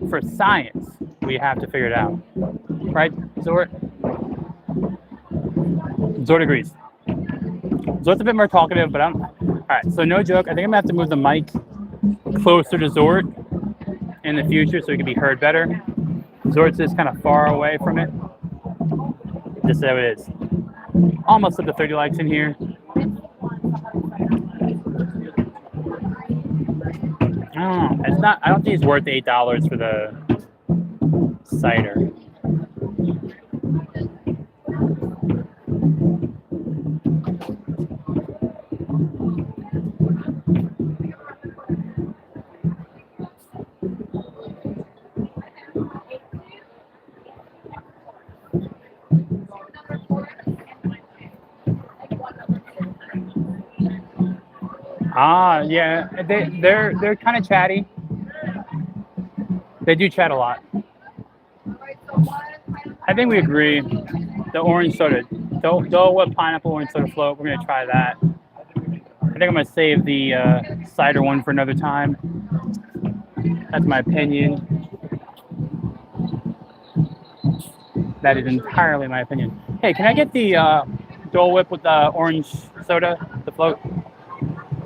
for science, we have to figure it out. Right, Zort? Zort agrees. Zort's a bit more talkative, but I'm... Alright, so no joke, I think I'm gonna have to move the mic closer to Zort in the future so he can be heard better. Zort's just kind of far away from it. Just so it is. Almost up to 30 likes in here. I don't know. It's not. I don't think it's worth the $8 for the cider. Yeah, they're kind of chatty. They do chat a lot. I think we agree. The orange soda, Dole Whip pineapple orange soda float. We're gonna try that. I think I'm gonna save the cider one for another time. That's my opinion. That is entirely my opinion. Hey, can I get the Dole Whip with the orange soda, the float?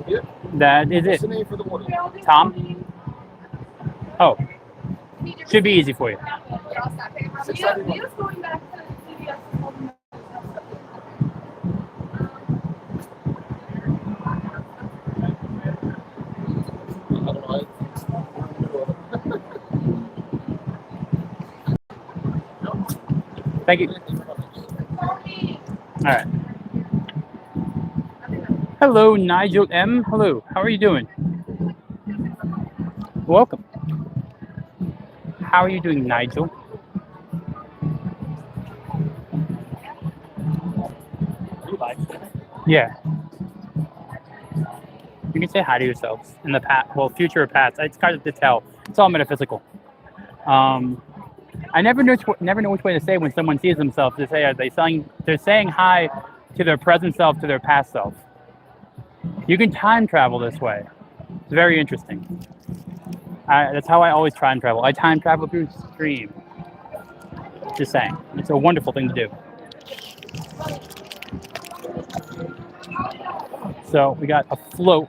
Yep. That is What's it. the name for the order? Tom? Oh, should be easy for you. Thank you. All right. Hello, Nigel M. Hello. How are you doing? Welcome. How are you doing, Nigel? Yeah. You can say hi to yourselves in the past. Well, future or past. It's kind of to tell. It's all metaphysical. I never know which way to say when someone sees themselves. To say, they're saying hi to their present self, to their past self. You can time travel this way. It's very interesting. That's how I always time travel. I time travel through stream. Just saying. It's a wonderful thing to do. So we got a float.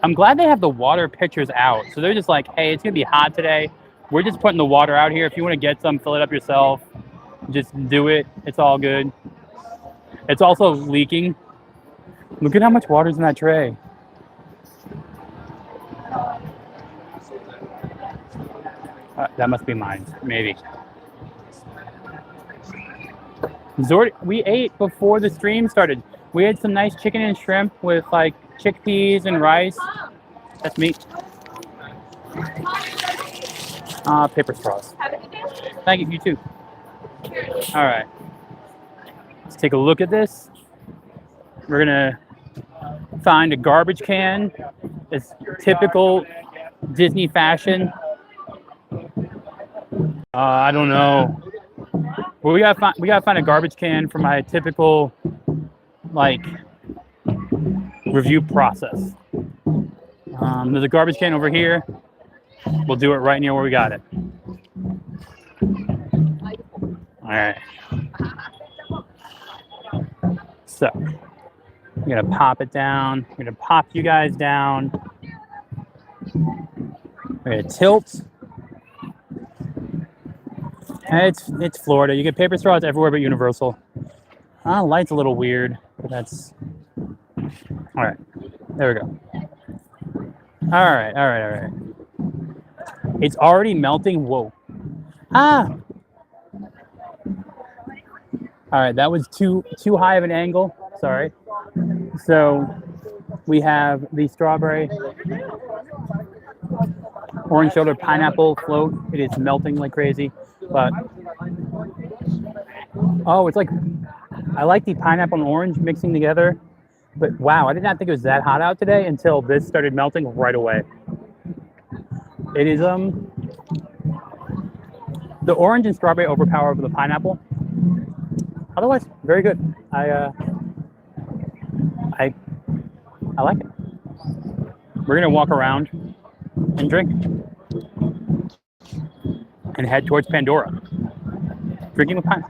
I'm glad they have the water pitchers out. So they're just like, hey, it's going to be hot today. We're just putting the water out here. If you want to get some, fill it up yourself. Just do it. It's all good. It's also leaking. Look at how much water's in that tray. That must be mine, maybe. Zord, we ate before the stream started. We had some nice chicken and shrimp with like chickpeas and rice. That's me. Paper straws. Thank you, you too. All right. Let's take a look at this. We're gonna find a garbage can. It's typical Disney fashion. I don't know. Well, we gotta find a garbage can for my typical like review process. There's a garbage can over here. We'll do it right near where we got it. All right. So I'm gonna pop it down. I'm gonna pop you guys down. We're gonna tilt. And it's Florida. You get paper straws everywhere but Universal. Light's a little weird, but that's all right. There we go. All right. It's already melting. Whoa. All right, that was too high of an angle. Sorry. So we have the strawberry orange shoulder pineapple float. It is melting like crazy, but it's like I like the pineapple and orange mixing together. But wow, I did not think it was that hot out today until this started melting right away. It is the orange and strawberry overpower over the pineapple. Otherwise, very good. I like it. We're gonna walk around and drink. and head towards Pandora. Drinking the pint.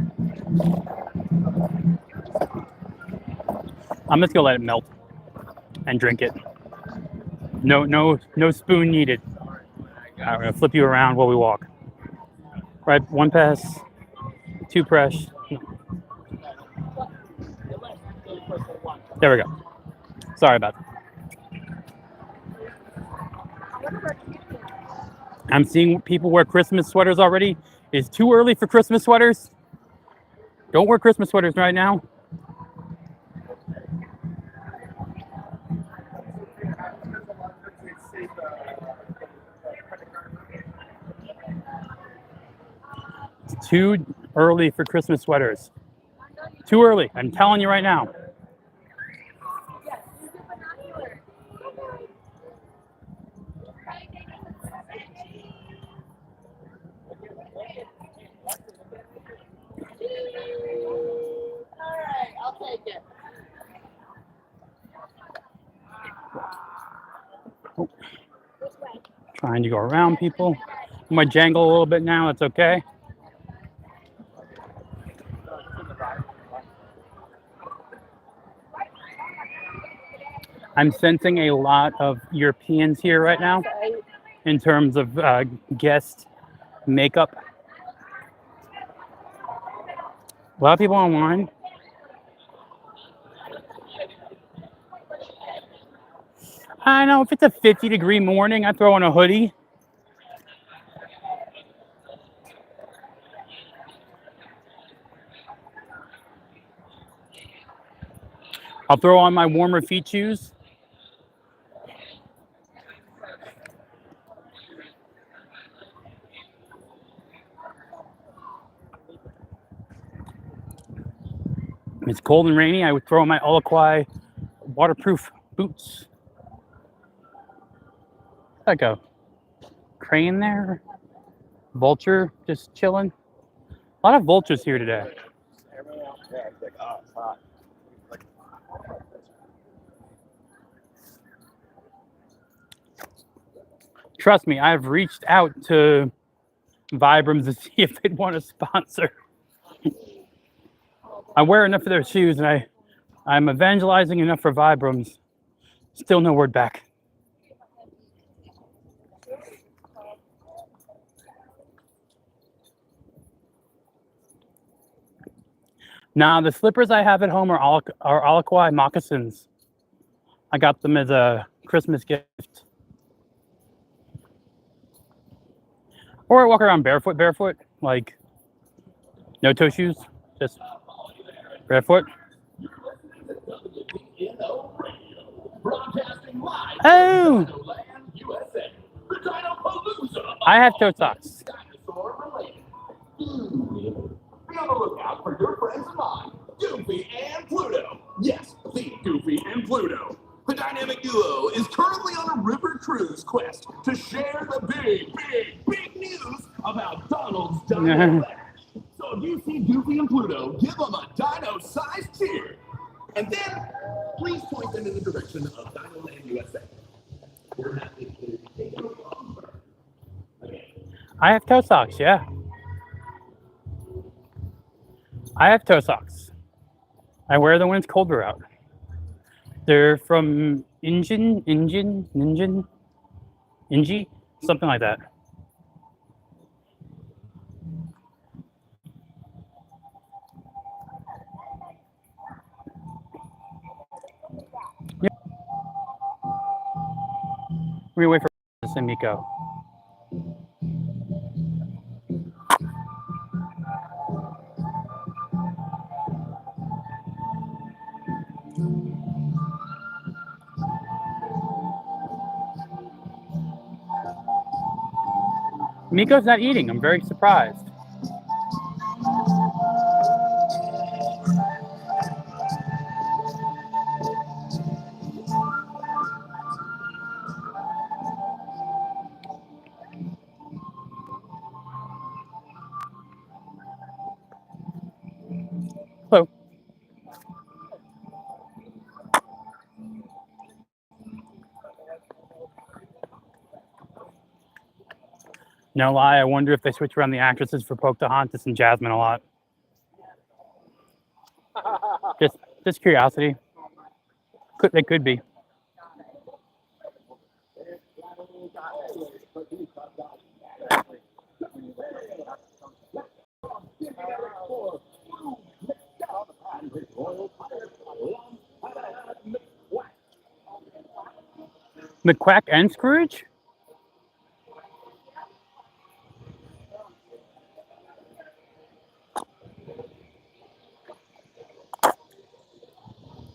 I'm just gonna let it melt and drink it. No spoon needed. I'm gonna flip you around while we walk. Right, 1 pass, 2 press. There we go. Sorry about that. I'm seeing people wear Christmas sweaters already. It's too early for Christmas sweaters. Don't wear Christmas sweaters right now. It's too early for Christmas sweaters. Too early. I'm telling you right now. Alright, I'll take it. Trying to go around people. I might jangle a little bit now. It's okay. I'm sensing a lot of Europeans here right now in terms of guest makeup. A lot of people online. I know if it's a 50-degree morning, I throw on a hoodie. I'll throw on my warmer feet shoes. It's cold and rainy. I would throw on my Olaquai waterproof boots. Like a crane there. Vulture just chilling. A lot of vultures here today. Trust me, I've reached out to Vibrams to see if they'd want to sponsor. I wear enough of their shoes and I'm evangelizing enough for Vibrams. Still no word back. Now, the slippers I have at home are Olaquai moccasins. I got them as a Christmas gift. Or I walk around barefoot, like no toe shoes, just barefoot. Oh! I have toe socks. Be on the lookout for your friends of mine, Goofy and Pluto. Yes, the Goofy and Pluto. The dynamic duo is currently on a river cruise quest to share the big news about Donald's Dino Lash. So if you see Goofy and Pluto, give them a dino-sized cheer. And then, please point them in the direction of Dino Land USA. We're happy to take you along. I have toe socks, yeah. I have toe socks. I wear them when it's colder out. They're from Inji, something like that. Yep. We're gonna wait for Samiko. Miko's not eating. I'm very surprised. Hello. No lie, I wonder if they switch around the actresses for Pocahontas and Jasmine a lot. Just curiosity. They could be. McQuack and Scrooge?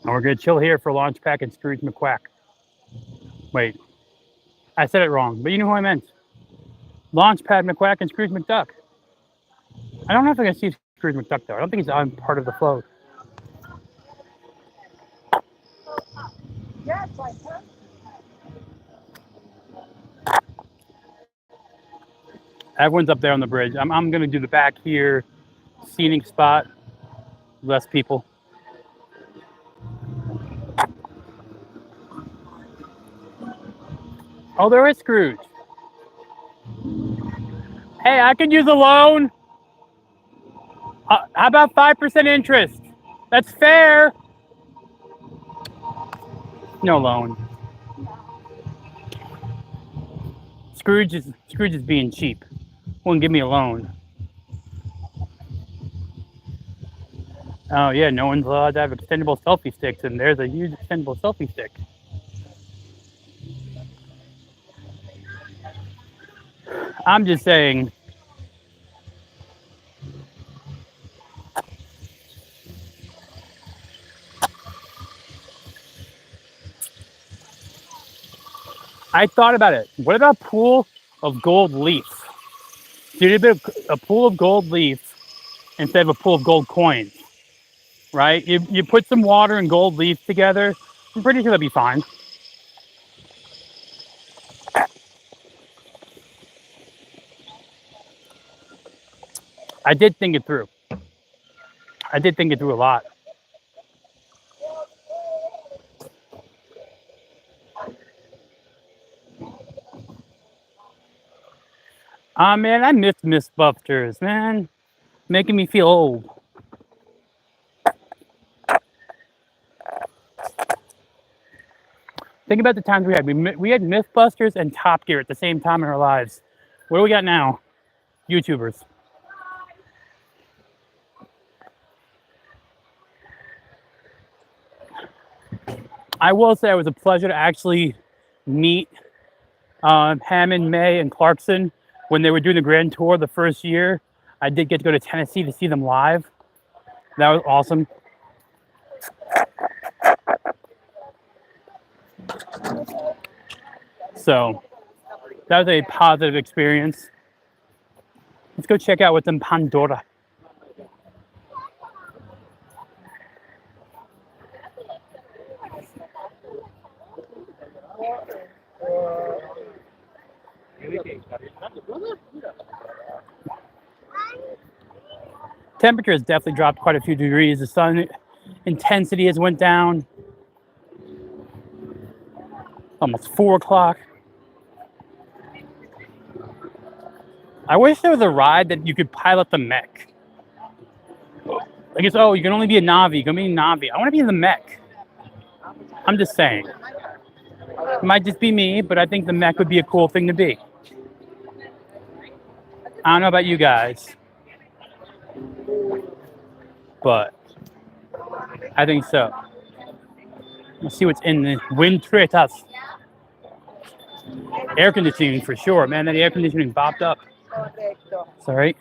And we're gonna chill here for Launchpad and Scrooge McQuack. Wait, I said it wrong, but you know who I meant. Launchpad McQuack and Scrooge McDuck. I don't know if I can see Scrooge McDuck though. I don't think he's on part of the float. Everyone's up there on the bridge. I'm gonna do the back here, scenic spot, less people. Oh, there is Scrooge. Hey, I could use a loan. How about 5% interest? That's fair. No loan. Scrooge is being cheap. Won't give me a loan. Oh yeah, no one's allowed to have extendable selfie sticks, and there's a huge extendable selfie stick. I'm just saying. I thought about it. What about a pool of gold leaf? Do a pool of gold leaf instead of a pool of gold coins, right? You put some water and gold leaf together. I'm pretty sure that'd be fine. I did think it through. I did think it through a lot. Man, I miss Mythbusters, man. Making me feel old. Think about the times we had. We had Mythbusters and Top Gear at the same time in our lives. What do we got now? YouTubers. I will say it was a pleasure to actually meet Hammond, May, and Clarkson when they were doing the grand tour the first year. I did get to go to Tennessee to see them live. That was awesome. So that was a positive experience. Let's go check out what's in Pandora. Temperature has definitely dropped quite a few degrees. The sun intensity has went down. Almost 4 o'clock. I wish there was a ride that you could pilot the mech. I guess, you can only be a Navi. You can be a Navi. I want to be in the mech. I'm just saying. It might just be me, but I think the mech would be a cool thing to be. I don't know about you guys, but I think so. Let's see what's in the Windtretas. Air conditioning for sure, man. That air conditioning bopped up. It's all right.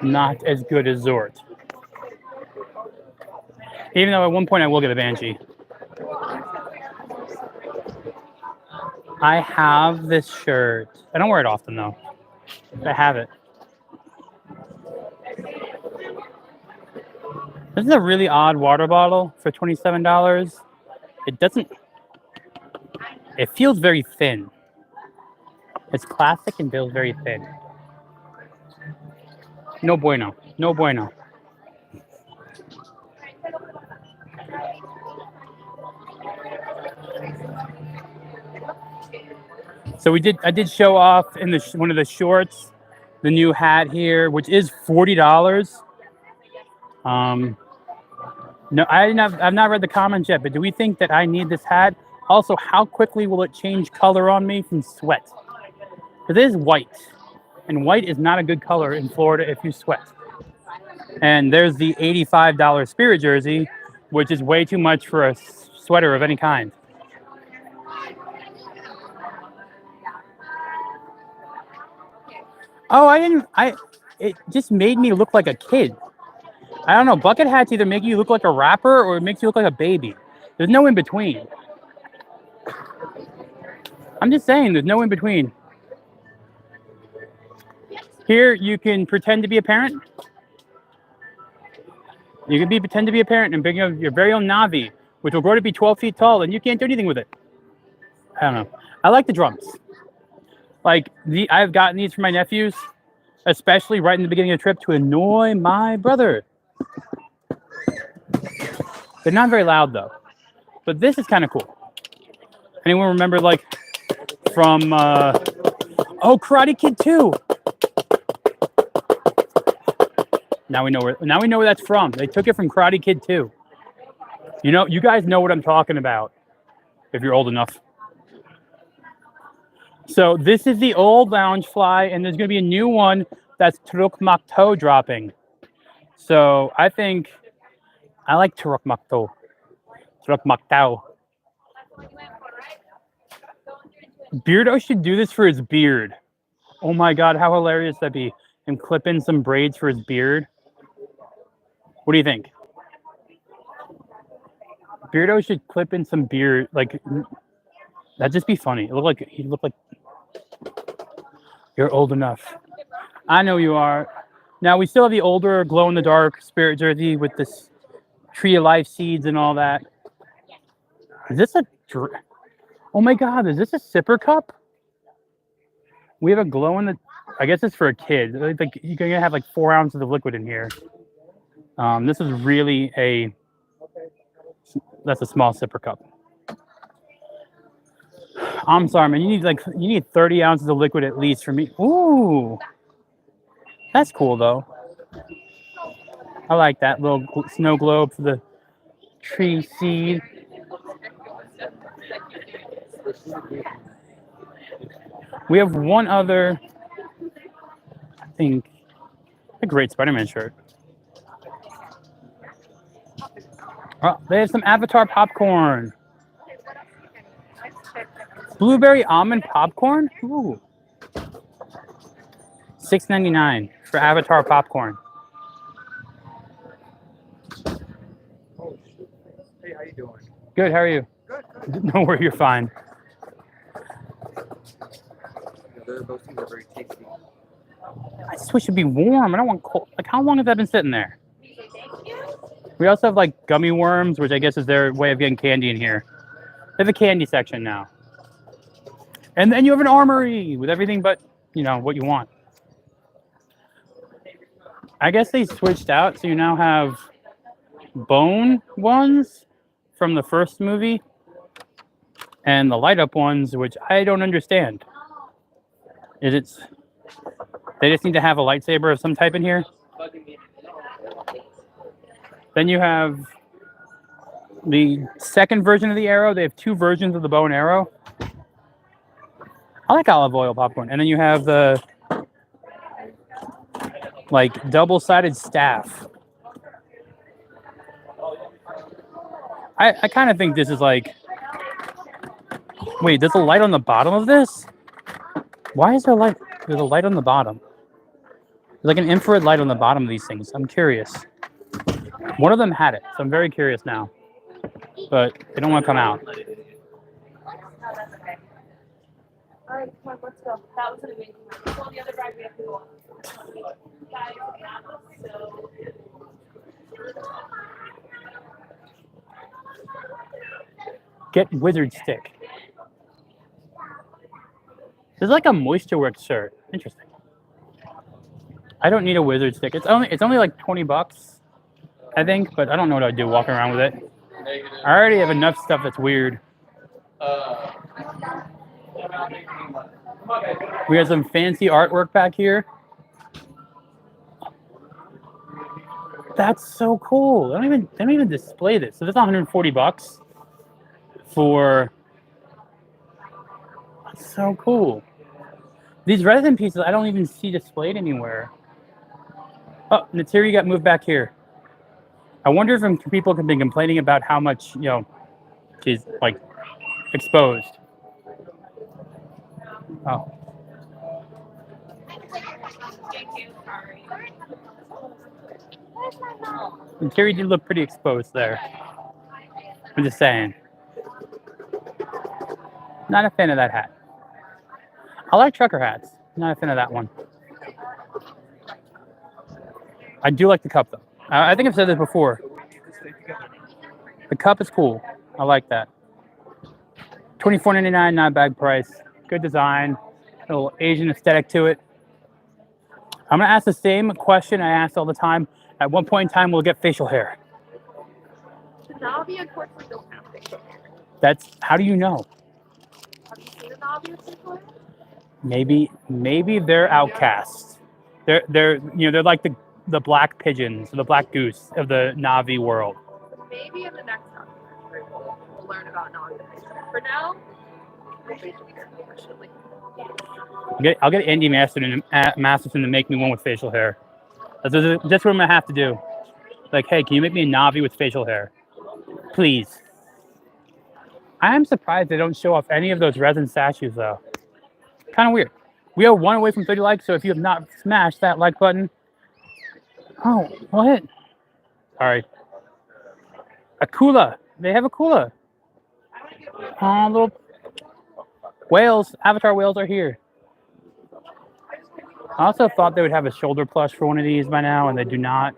Not as good as Zort. Even though at one point I will get a Banshee. I have this shirt. I don't wear it often though. I have it. This is a really odd water bottle for $27. It feels very thin. It's plastic and feels very thin. No bueno. No bueno. So I did show off in one of the shorts the new hat here, which is $40. No, I've not read the comments yet, but do we think that I need this hat? Also, how quickly will it change color on me from sweat? Because it is white, and white is not a good color in Florida if you sweat. And there's the $85 Spirit jersey, which is way too much for a sweater of any kind. Oh, it just made me look like a kid. I don't know, bucket hats either make you look like a rapper or it makes you look like a baby. There's no in between. I'm just saying, there's no in between. Here, you can pretend to be a parent. You can pretend to be a parent and bring your very own Navi, which will grow to be 12 feet tall, and you can't do anything with it. I don't know. I like the drums. Like, I've gotten these for my nephews, especially right in the beginning of the trip to annoy my brother. They're not very loud, though. But this is kind of cool. Anyone remember, like, from, Karate Kid 2? Now we know where that's from. They took it from Karate Kid 2. You guys know what I'm talking about, if you're old enough. So this is the old Loungefly, and there's going to be a new one that's Turok Makto dropping. So I think I like Turok Makto. Turok Makto. Beardo should do this for his beard. Oh my god, how hilarious that'd be. And clip in some braids for his beard. What do you think? Beardo should clip in some beard, like, that'd just be funny. He'd look like you're old enough. I know you are. Now we still have the older glow-in-the-dark Spirit jersey with this Tree of Life seeds and all that. Is this oh my god, is this a sipper cup? We have a I guess it's for a kid. Like, you're gonna have like 4 ounces of liquid in here. This is really that's a small sipper cup. I'm sorry, man. You need 30 ounces of liquid at least for me. Ooh, that's cool though. I like that little snow globe for the tree seed. We have one other, I think, a great Spider-Man shirt. Oh, they have some Avatar popcorn. Blueberry almond popcorn? Ooh. $6.99 for Avatar popcorn. Hey, how you doing? Good, how are you? Good. Don't worry, you're fine. Those things are very tasty. I just wish it'd be warm. I don't want cold. Like, how long has that been sitting there? We also have like gummy worms, which I guess is their way of getting candy in here. They have a candy section now. And then you have an armory with everything but, what you want. I guess they switched out, so you now have bone ones from the first movie and the light up ones, which I don't understand. They just need to have a lightsaber of some type in here. Then you have the second version of the arrow. They have 2 versions of the bow and arrow. I like olive oil popcorn. And then you have the double-sided staff. I kind of think this is like, wait, there's a light on the bottom of this? Why is there light? There's a light on the bottom. There's like an infrared light on the bottom of these things. I'm curious. One of them had it, so I'm very curious now. But they don't want to come out. All right, come on, let's go. That was an amazing one. Well, the other ride we have to go on. Get Wizard Stick. This is like a Moisture Works shirt. Interesting. I don't need a Wizard Stick. It's only like $20, I think, but I don't know what I'd do walking around with it. I already have enough stuff that's weird. We have some fancy artwork back here. That's so cool. They don't even display this. So that's 140 bucks for. That's so cool. These resin pieces I don't even see displayed anywhere. Oh, Natiri got moved back here. I wonder if people have been complaining about how much, she's like exposed. Oh. And Terry did look pretty exposed there. I'm just saying. Not a fan of that hat. I like trucker hats. Not a fan of that one. I do like the cup though. I think I've said this before. The cup is cool. I like that. $24.99, not a bad price. Good design. A little Asian aesthetic to it. I'm gonna ask the same question I ask all the time. At one point in time, we'll get facial hair. The Navi unfortunately don't have facial hair. That's how do you know? Have you seen a Navi with facial hair? Maybe they're outcasts. They're like the black pigeons, the black goose of the Navi world. Maybe in the next documentary we'll learn about Navi with facial hair. For now, no facial hair, unfortunately. I'll get Andy Masterson to make me one with facial hair. That's what I'm gonna have to do. Like, hey, can you make me a Navi with facial hair, please? I am surprised they don't show off any of those resin statues though. Kind of weird. We are one away from 30 likes, so if you have not smashed that like button. Oh, what? Sorry. Akula. They have Akula. Oh, little whales. Avatar whales are here. I also thought they would have a shoulder plush for one of these by now, and they do not.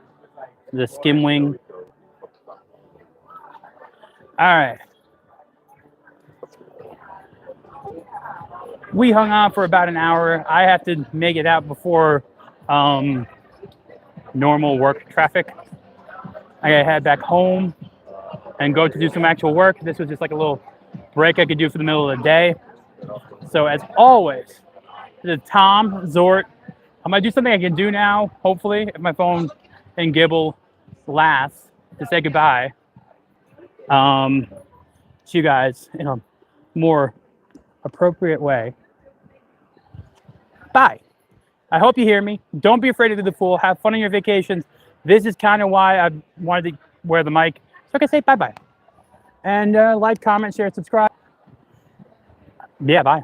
The skim wing. All right. We hung out for about an hour. I have to make it out before normal work traffic. I gotta head back home and go to do some actual work. This was just like a little break I could do for the middle of the day. So as always, this is Tom Zort. I'm gonna do something I can do now, hopefully, if my phone and Gibble lasts, to say goodbye to you guys in a more appropriate way. Bye. I hope you hear me. Don't be afraid to do the fool. Have fun on your vacations. This is kind of why I wanted to wear the mic. So I can say bye-bye. And like, comment, share, subscribe. Yeah, bye.